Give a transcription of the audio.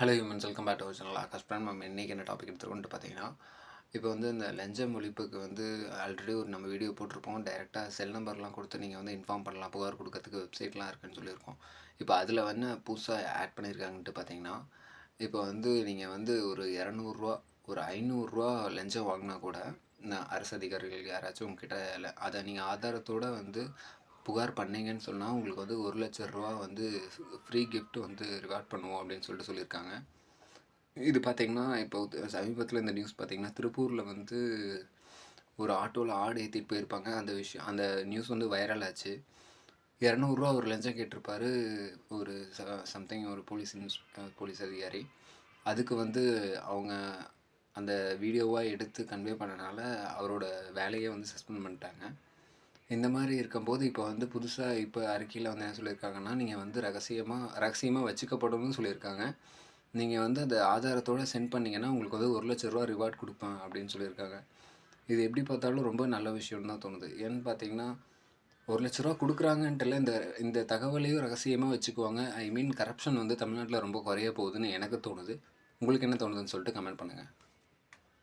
Hello humans, welcome back to our channel Akash பிரான். நம்ம இன்றைக்கி என்ன டாபிக் எடுத்துருக்கோன்ட்டு பார்த்தீங்கன்னா, இப்போ வந்து இந்த லஞ்சம் ஒழிப்புக்கு வந்து ஆல்ரெடி நம்ம வீடியோ போட்டிருப்போம். டைரெக்டாக செல் நம்பர்லாம் கொடுத்து நீங்கள் வந்து இன்ஃபார்ம் பண்ணலாம், புகார் கொடுக்கறதுக்கு வெப்சைட்லாம் இருக்குன்னு சொல்லியிருக்கோம். இப்போ அதில் வந்து புதுசாக ஆட் பண்ணியிருக்காங்கன்ட்டு பார்த்தீங்கன்னா, இப்போ வந்து நீங்கள் வந்து ஒரு ரூ. 200 ஒரு ரூ. 500 லஞ்சம் வாங்கினா கூட அரசு அதிகாரிகள் யாராச்சும் உங்ககிட்ட அதை நீங்கள் ஆதாரத்தோடு வந்து புகார் பண்ணீங்கன்னு சொன்னால் உங்களுக்கு வந்து ரூ. 1,00,000 வந்து ஃப்ரீ கிஃப்ட் வந்து ரிவார்ட் பண்ணுவோம் அப்படின்னு சொல்லியிருக்காங்க. இது பார்த்தீங்கன்னா, இப்போ சமீபத்தில் இந்த நியூஸ் பார்த்தீங்கன்னா, திருப்பூரில் வந்து ஒரு ஆட்டோவில் ஆடு ஏற்றிட்டு போயிருப்பாங்க. அந்த நியூஸ் வந்து வைரல் ஆச்சு. ரூ. 200 ஒரு லஞ்சம் கேட்டிருப்பாரு. ஒரு சம்திங் ஒரு போலீஸ் அதிகாரி. அதுக்கு வந்து அவங்க அந்த வீடியோவாக எடுத்து கன்வே பண்ணனால அவரோட வேலையை வந்து சஸ்பெண்ட் பண்ணிட்டாங்க. இந்த மாதிரி இருக்கும்போது இப்போ வந்து புதுசாக இப்போ அறிக்கையில் வந்து என்ன சொல்லியிருக்காங்கன்னா, நீங்கள் வந்து ரகசியமாக வச்சுக்கப்படணும்னு சொல்லியிருக்காங்க. நீங்கள் வந்து அந்த ஆதாரத்தோடு சென்ட் பண்ணிங்கன்னா உங்களுக்கு வந்து ரூ. 1,00,000 ரிவார்ட் கொடுப்பேன் அப்படின்னு சொல்லியிருக்காங்க. இது எப்படி பார்த்தாலும் ரொம்ப நல்ல விஷயம்னு தான் தோணுது. ஏன்னு பார்த்தீங்கன்னா, ரூ. 1,00,000 கொடுக்குறாங்கன்ட்டுல இந்த இந்த தகவலையும் ரகசியமாக வச்சுக்குவாங்க. ஐ மீன் கரப்ஷன் வந்து தமிழ்நாட்டில் ரொம்ப குறைய போகுதுன்னு எனக்கு தோணுது. உங்களுக்கு என்ன தோணுதுன்னு சொல்லிட்டு கமெண்ட் பண்ணுங்கள்.